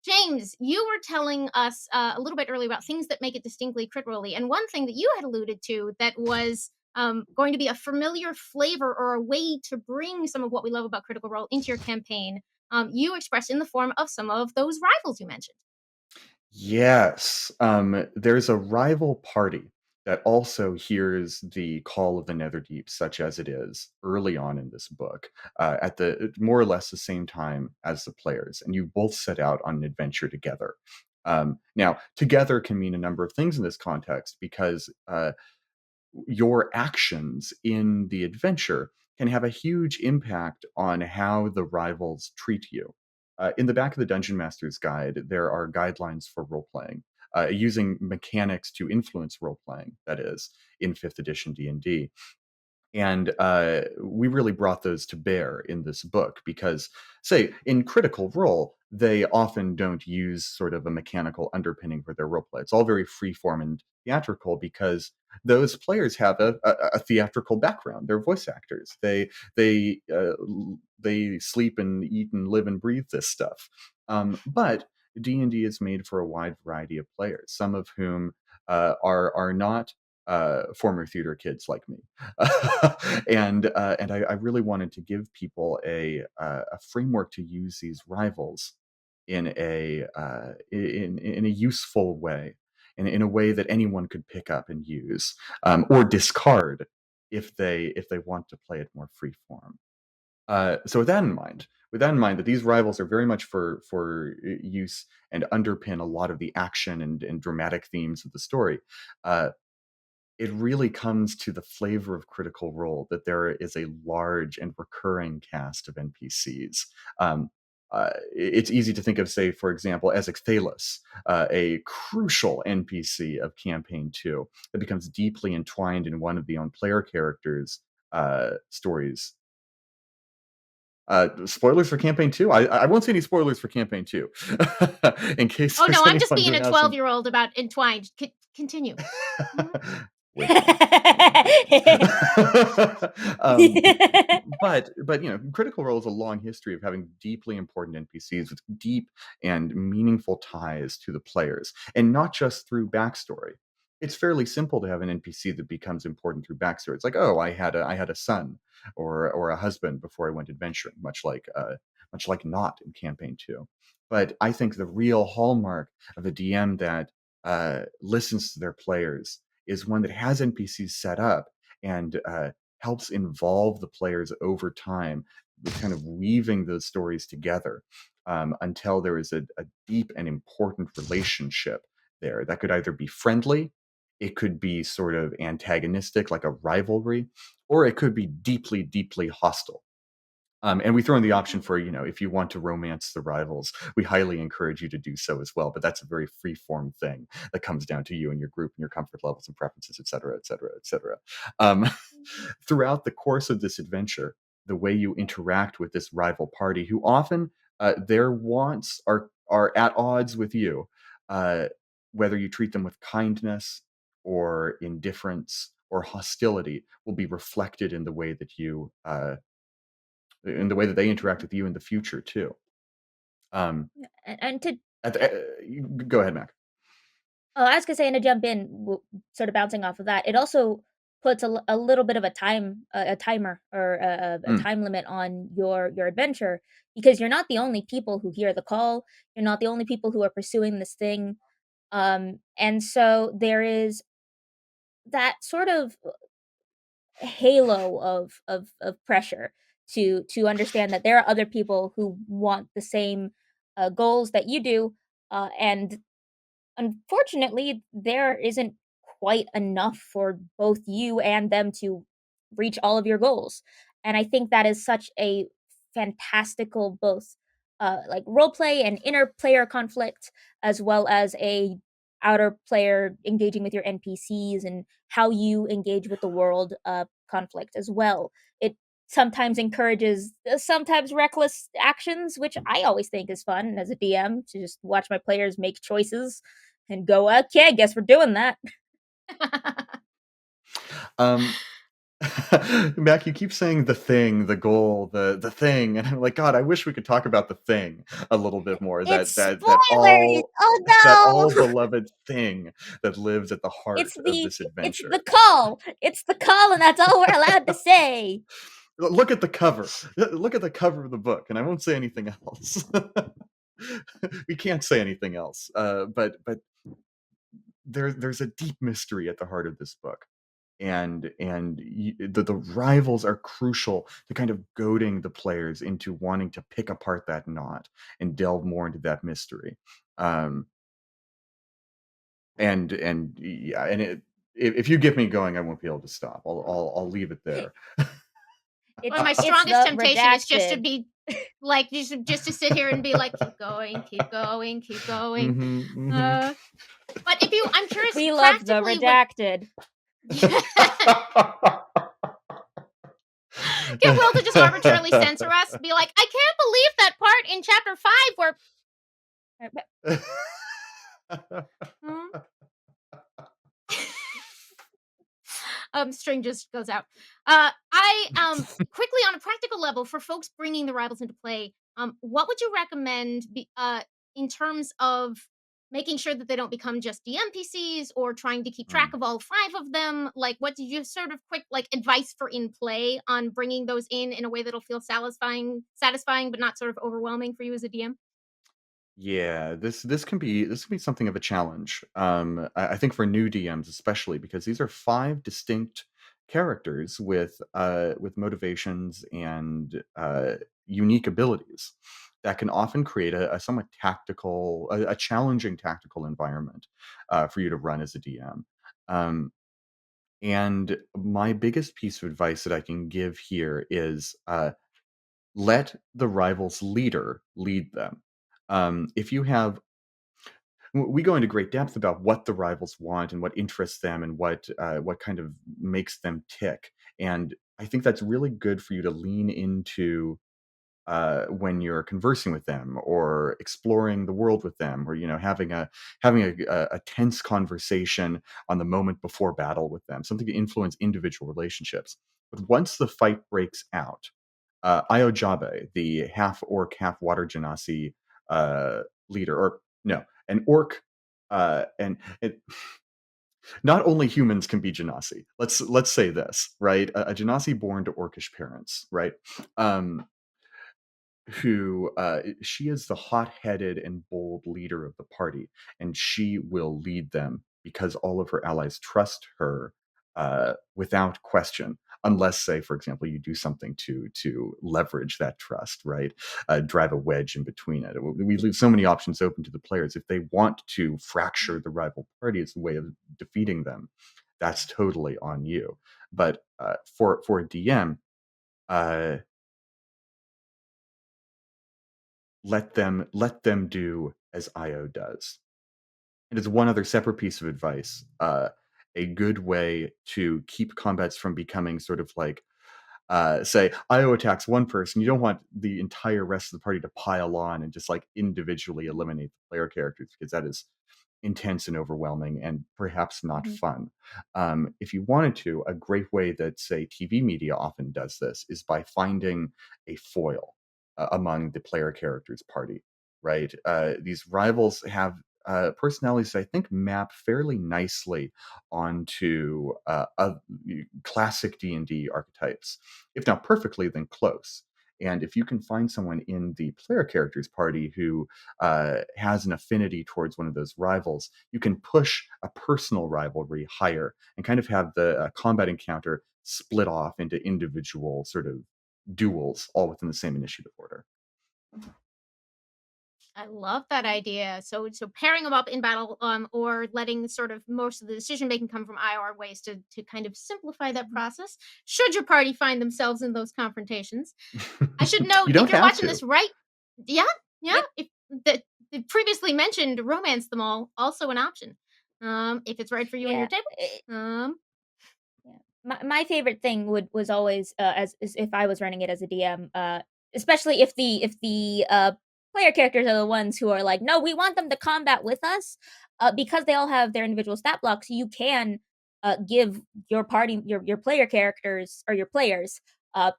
James, you were telling us a little bit earlier about things that make it distinctly Critical Role, and one thing that you had alluded to that was going to be a familiar flavor or a way to bring some of what we love about Critical Role into your campaign. You expressed in the form of some of those rivals you mentioned. Yes, there's a rival party that also hears the call of the Netherdeep, such as it is, early on in this book, at the more or less the same time as the players, and you both set out on an adventure together. Now, together can mean a number of things in this context because your actions in the adventure can have a huge impact on how the rivals treat you. In the back of the Dungeon Master's Guide, there are guidelines for role playing, using mechanics to influence role playing. That is, in fifth edition D&D, and we really brought those to bear in this book because, say, in Critical Role, they often don't use sort of a mechanical underpinning for their roleplay. It's all very freeform and theatrical because those players have a theatrical background. They're voice actors. They sleep and eat and live and breathe this stuff. But D&D is made for a wide variety of players, some of whom are not former theater kids like me, and I really wanted to give people a framework to use these rivals in a useful way, in a way that anyone could pick up and use, or discard if they want to play it more freeform. So with that in mind, that these rivals are very much for use and underpin a lot of the action and dramatic themes of the story. Uh, it really comes to the flavor of Critical Role that there is a large and recurring cast of NPCs. It's easy to think of, say, for example, Ezek, a crucial NPC of Campaign 2 that becomes deeply entwined in one of the own player characters' stories. Spoilers for Campaign 2? I won't say any spoilers for Campaign 2, in case Oh there's no, I'm just anyone who being a hasn't. 12-year-old about entwined. Continue. Mhm. Wink, wink. um, but Critical Role has a long history of having deeply important NPCs with deep and meaningful ties to the players, and not just through backstory. It's fairly simple to have an NPC that becomes important through backstory. It's like, oh, I had a son or a husband before I went adventuring, much like not in Campaign 2. But I think the real hallmark of a DM that listens to their players is one that has NPCs set up and helps involve the players over time, kind of weaving those stories together, until there is a deep and important relationship there that could either be friendly, it could be sort of antagonistic, like a rivalry, or it could be deeply, deeply hostile. And we throw in the option for, if you want to romance the rivals, we highly encourage you to do so as well. But that's a very free form thing that comes down to you and your group and your comfort levels and preferences, et cetera, et cetera, et cetera. Um, throughout the course of this adventure, the way you interact with this rival party, who often their wants are at odds with you, uh, whether you treat them with kindness or indifference or hostility, will be reflected in the way that they interact with you in the future too. Um, And to Go ahead, Mac. Oh, I was gonna say, and to jump in, sort of bouncing off of that, it also puts a little bit of a timer or a Mm, time limit on your adventure because you're not the only people who hear the call. You're not the only people who are pursuing this thing, and so there is that sort of halo of pressure to understand that there are other people who want the same goals that you do, and unfortunately, there isn't quite enough for both you and them to reach all of your goals. And I think that is such a fantastical both like role play and inner player conflict as well as a outer player engaging with your NPCs and how you engage with the world conflict as well. It sometimes encourages sometimes reckless actions, which I always think is fun as a DM to just watch my players make choices and go, okay, I guess we're doing that. um, Mac, you keep saying the thing, the goal, the thing, and I'm like, God, I wish we could talk about the thing a little bit more. It's That spoilers! all that Oh all no! beloved thing that lives at the It's heart of the this it's adventure. the call. It's the call, and that's all we're allowed to say. Look at the cover. Look at the cover of the book, and I won't say anything else. We can't say anything else. But there's a deep mystery at the heart of this book, the rivals are crucial to kind of goading the players into wanting to pick apart that knot and delve more into that mystery. Um, and yeah, and if you get me going, I won't be able to stop. I'll leave it there. Well, my It's strongest the temptation is just to redacted. be like, just to sit here and be like, keep going, keep going, keep going. Hmm, hmm. But if you, I'm curious, We love the practically, when redacted. get Will to just arbitrarily censor us, be like, I can't believe that part in chapter 5 where. Hmm? String just goes out. I quickly, on a practical level, for folks bringing the rivals into play, what would you recommend in terms of making sure that they don't become just DMPCs or trying to keep track Mm. of all 5 of them? Like, what did you sort of quick like advice for in play on bringing those in a way that'll feel satisfying, but not sort of overwhelming for you as a DM? Yeah, this can be something of a challenge. I think for new DMs especially because these are 5 distinct characters with motivations and unique abilities that can often create a somewhat a challenging tactical environment for you to run as a DM. Um, and my biggest piece of advice that I can give here is let the rival's leader lead them. If you have we go into great depth about what the rivals want and what interests them and what kind of makes them tick. And I think that's really good for you to lean into when you're conversing with them or exploring the world with them, or having a tense conversation on the moment before battle with them, something to influence individual relationships. But once the fight breaks out, Iojabe, the half orc, half water genasi leader, or no, an orc, and not only humans can be genasi. Let's say this, right? A genasi born to orcish parents, right? Um, who she is the hot-headed and bold leader of the party, and she will lead them because all of her allies trust her without question, unless, say, for example, you do something to leverage that trust, right? Drive a wedge in between it. We leave so many options open to the players. If they want to fracture the rival party as a way of defeating them, that's totally on you. But for a DM, uh, let them do as Io does. And as one other separate piece of advice, a good way to keep combats from becoming sort of like, say, Io attacks one person, you don't want the entire rest of the party to pile on and just like individually eliminate the player characters because that is intense and overwhelming and perhaps not Mhm. fun. If you wanted to, a great way that, say, TV media often does this is by finding a foil among the player characters' party, right? These rivals have personalities that I think map fairly nicely onto classic D&D archetypes, if not perfectly, then close. And if you can find someone in the player characters party who has an affinity towards one of those rivals, you can push a personal rivalry higher and kind of have the combat encounter split off into individual sort of duels, all within the same initiative order. I love that idea. So pairing them up in battle, or letting sort of most of the decision making come from IR ways to kind of simplify that process. Should your party find themselves in those confrontations, I should You note if don't you're have watching to. this right, yeah, yeah. Yep. If the previously mentioned romance them all also an option. If it's right for you and your Yeah. table. Um, Yeah. My favorite thing was always, as if I was running it as a DM, especially if the player characters are the ones who are like, "No, we want them to combat with us," because they all have their individual stat blocks, you can give your party, your player characters or your players,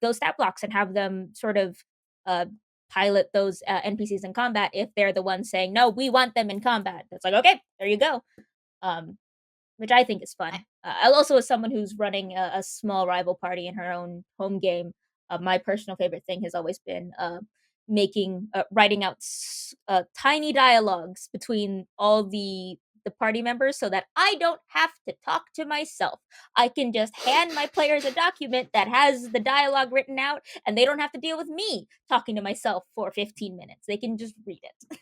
those stat blocks and have them sort of uh, pilot those NPCs in combat if they're the ones saying no, we want them in combat. It's like, okay, there you go. Which I think is fun. Also, as someone who's running a small rival party in her own home game, my personal favorite thing has always been writing out tiny dialogues between all the party members so that I don't have to talk to myself. I can just hand my players a document that has the dialogue written out, and they don't have to deal with me talking to myself for 15 minutes. They can just read it.